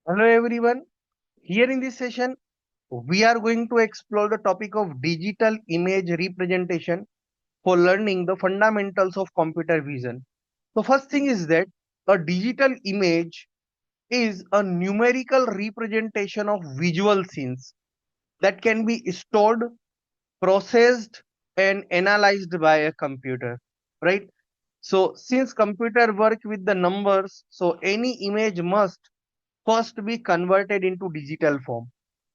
Hello everyone. Here in this session, we are going to explore the topic of digital image representation for learning the fundamentals of computer vision. The first thing is that a digital image is a numerical representation of visual scenes that can be stored, processed, and analyzed by a computer, right? So since computer work with the numbers, so any image must first be converted into digital form.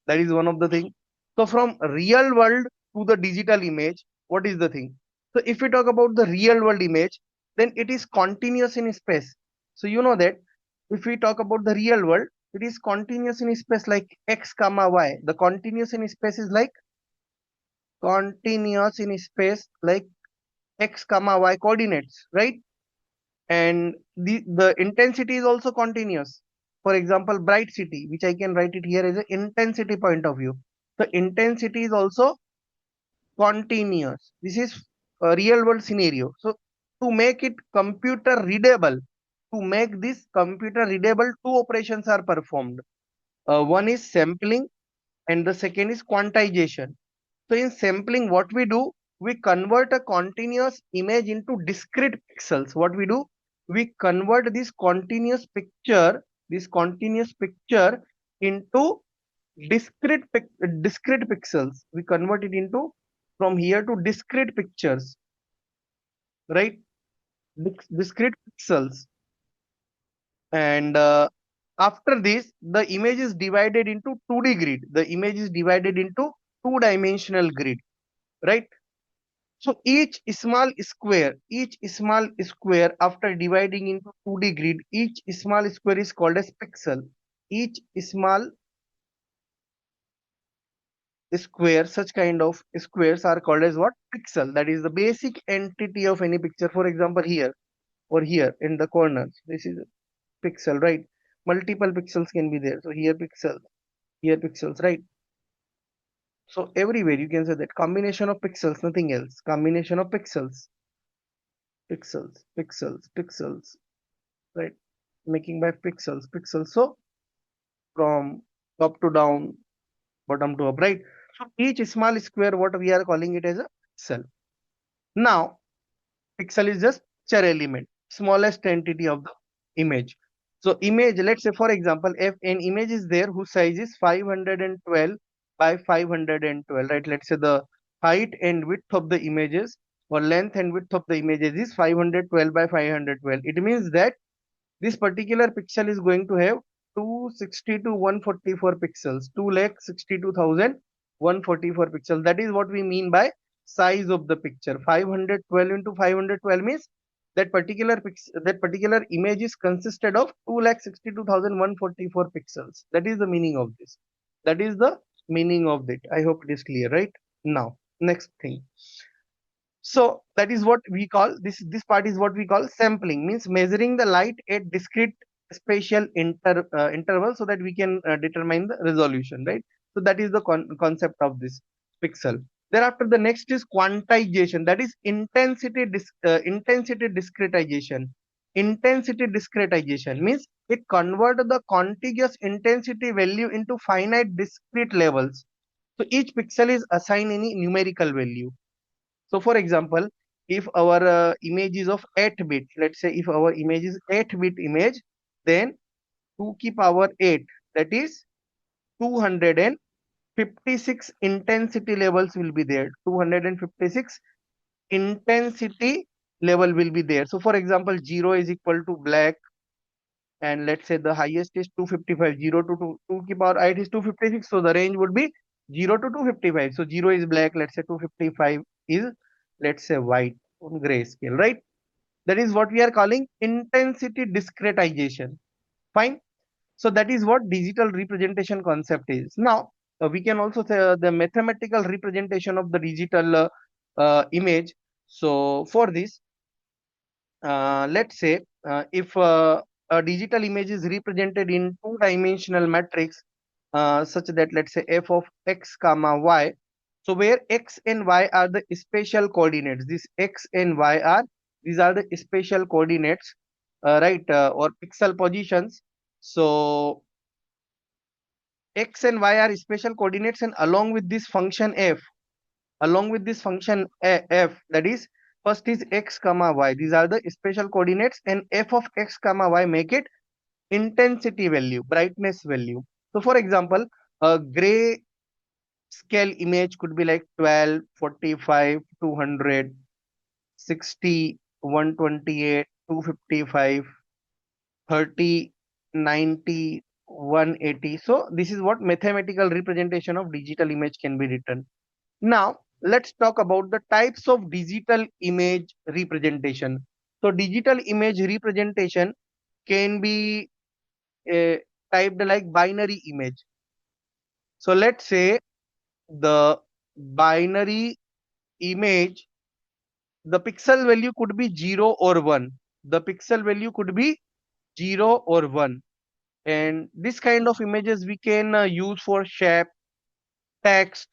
That is one of the thing. So from real world to the digital image, what is the thing? So if we talk about the real world image, then it is continuous in space. So you know that if we talk about the real world, it is continuous in space like x comma y. The continuous in space is like continuous in space like x comma y coordinates, right? And the intensity is also continuous. For example, bright city, which I can write it here as an intensity point of view. The intensity is also continuous. This is a real world scenario. So to make it computer readable, to make this computer readable, two operations are performed. One is sampling and the second is quantization. So in sampling, what we do, we convert a continuous image into discrete pixels. What we do, we convert this continuous picture into discrete pixels. We convert it into from here to discrete pictures, right? Discrete pixels. And after this, the image is divided into 2D grid. The image is divided into two-dimensional grid, right? So each small square after dividing into 2D grid, each small square is called as pixel. Each small square, such kind of squares are called as what? Pixel. That is the basic entity of any picture. For example, here or here in the corners, this is a pixel, right? Multiple pixels can be there. So here pixels, right? So everywhere you can say that combination of pixels, nothing else. Combination of pixels, right? Making by pixels. So from top to down, bottom to up, right? So each small square, what we are calling it as a pixel. Now, pixel is just picture element, smallest entity of the image. So image, let's say for example, if an image is there whose size is 512 by 512, right? Let's say the height and width of the images or length and width of the images is 512 by 512. It means that this particular pixel is going to have 260 to 144 pixels, 2,62,144 pixels. That is what we mean by size of the picture. 512 into 512 means that particular image is consisted of 2,62,144 pixels. That is the meaning of this. That is the meaning of it. I hope it is clear, right? Now, next thing. So that is what we call this part is what we call sampling, means measuring the light at discrete spatial interval so that we can determine the resolution, right? So that is the concept of this pixel. Thereafter, the next is quantization, that is intensity discretization. Intensity discretization means it convert the contiguous intensity value into finite discrete levels. So each pixel is assigned any numerical value. So for example, if our image is of 8 bit, let's say if our image is 8-bit image, then 2 ki power 8, that is 256 intensity levels will be there. 256 intensity level will be there. So for example, 0 is equal to black, and let's say the highest is 255. 0 to 2 ki power 8 is 256. So the range would be 0 to 255. So 0 is black, let's say 255 is, let's say, white on grayscale, right? That is what we are calling intensity discretization. Fine. So that is what digital representation concept is. Now, we can also say the mathematical representation of the digital image. So for this, let's say if a digital image is represented in two-dimensional matrix such that, let's say, f of x comma y, so where x and y are the spatial coordinates, these x and y are, these are the spatial coordinates, right, or pixel positions. So x and y are spatial coordinates, and along with this function f, that is, first is x comma y, these are the spatial coordinates, and f of x comma y make it intensity value, brightness value. So for example, a gray scale image could be like 12, 45, 200, 60, 128, 255, 30, 90, 180. So this is what mathematical representation of digital image can be written. Now let's talk about the types of digital image representation. So digital image representation can be uh, typed like binary image. So let's say the binary image, the pixel value could be 0 or 1. The pixel value could be 0 or 1. And this kind of images we can use for shape, text,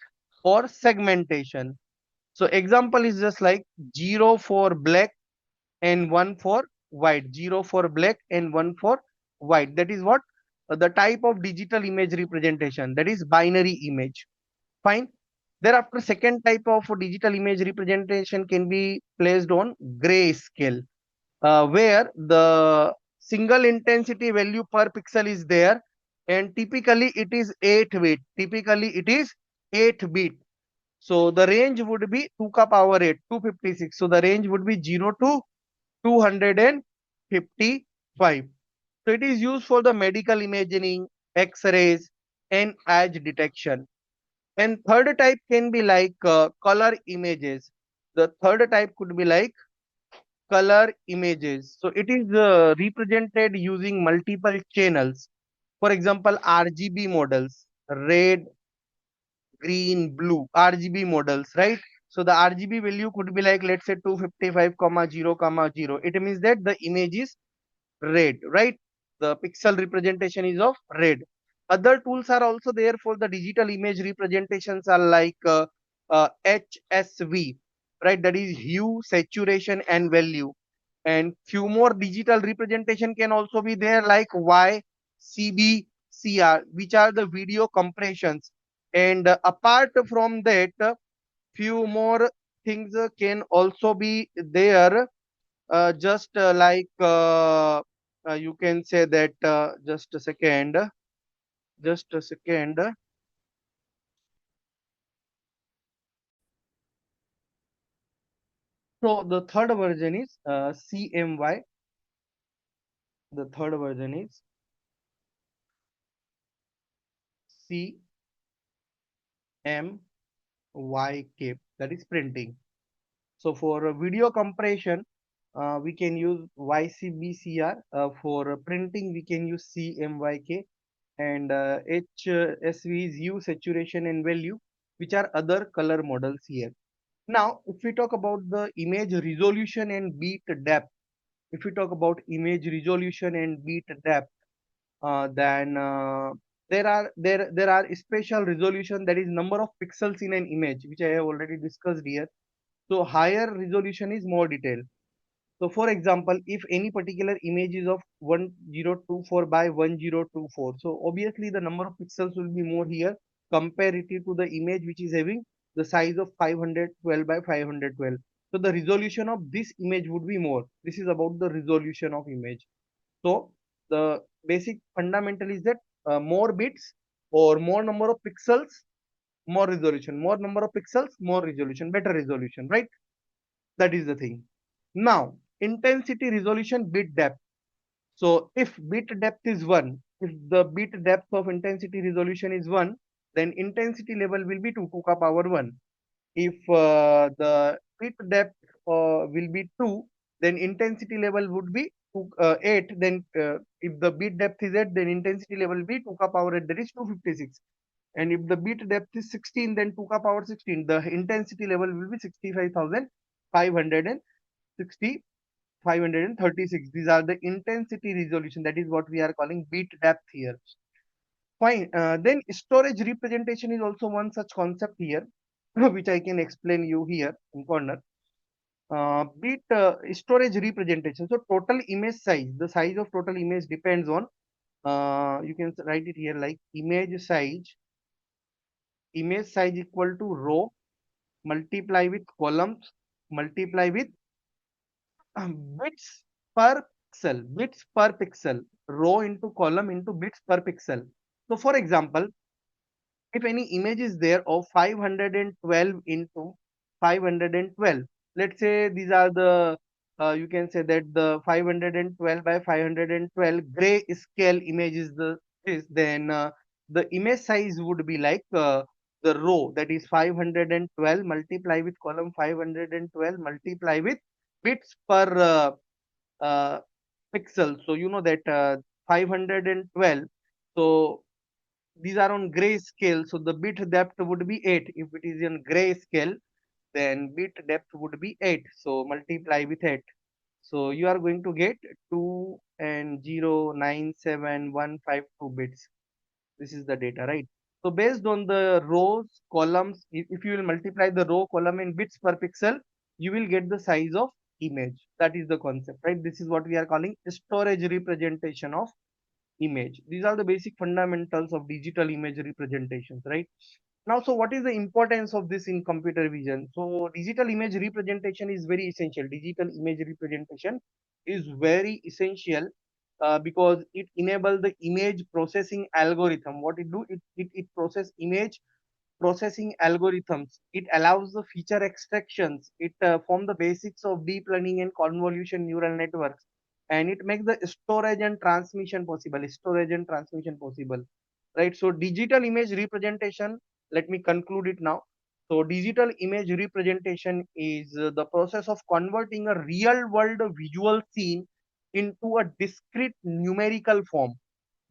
or segmentation. So example is just like 0 for black and 1 for white. 0 for black and 1 for white. That is what the type of digital image representation, that is binary image. Fine. Thereafter, second type of digital image representation can be placed on grayscale, where the single intensity value per pixel is there, and typically it is 8 bit. Typically it is 8 bit. So the range would be 2 ka power 8, 256. So the range would be 0 to 255. So it is used for the medical imaging, X-rays, and edge detection. And third type can be like color images. The third type could be like color images. So it is represented using multiple channels. For example, RGB models, red, green, blue, RGB models, right? So the RGB value could be like, let's say 255, 0, 0. It means that the image is red, right? The pixel representation is of red. Other tools are also there for the digital image representations are like HSV, right? That is hue, saturation, and value. And few more digital representation can also be there like YCBCR, which are the video compressions. And apart from that, few more things can also be there, just you can say that, just a second. So the third version is CMY. The third version is CMYK, that is printing. So for video compression, we can use YCBCR. For printing, we can use CMYK. And HSV is hue, saturation, and value, which are other color models here. Now, if we talk about the image resolution and bit depth, if we talk about image resolution and bit depth, then there are spatial resolution, that is number of pixels in an image, which I have already discussed here. So higher resolution is more detailed. So for example, if any particular image is of 1024 by 1024, so obviously the number of pixels will be more here comparative to the image which is having the size of 512 by 512. So the resolution of this image would be more. This is about the resolution of image. So the basic fundamental is that more bits or more number of pixels, more resolution, more number of pixels, more resolution, better resolution, right? That is the thing. Now, intensity, resolution, bit depth. So if bit depth is 1, if the bit depth of intensity resolution is 1, then intensity level will be 2 to the power 1. If the bit depth will be 2, then intensity level would be 8. Then if the bit depth is 8, then intensity level will be 2 to the power 8, that is 256. And if the bit depth is 16, then 2 to the power 16, the intensity level will be 65,560. 536. These are the intensity resolution. That is what we are calling bit depth here. Fine. Then storage representation is also one such concept here, which I can explain you here in corner. Bit storage representation. So total image size, the size of total image depends on You can write it here like image size equal to row multiply with columns multiply with bits per bits per pixel, row into column into bits per pixel. So for example, if any image is there of 512 into 512, let's say these are the you can say that the 512 by 512 gray scale image is then the image size would be like the row, that is 512 multiply with column 512 multiply with bits per uh, pixel. So you know that 512, so these are on grayscale, so the bit depth would be 8. If it is in grayscale, then bit depth would be 8. So multiply with 8. So you are going to get 2 and 0.97152 bits. This is the data, right? So based on the rows, columns, if you will multiply the row, column in bits per pixel, you will get the size of image. That is the concept, right? This is what we are calling storage representation of image. These are the basic fundamentals of digital image representations, right? Now, so what is the importance of this in computer vision? So digital image representation is very essential. Digital image representation is very essential because it enables the image processing algorithm. What it do? It process image processing algorithms. It allows the feature extractions. It form the basics of deep learning and convolution neural networks, and it makes the storage and transmission possible. Storage and transmission possible, right? So digital image representation. Let me conclude it now. So digital image representation is the process of converting a real world visual scene into a discrete numerical form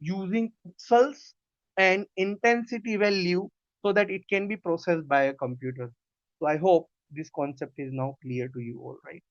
using pixels and intensity value so that it can be processed by a computer. So I hope this concept is now clear to you all, right?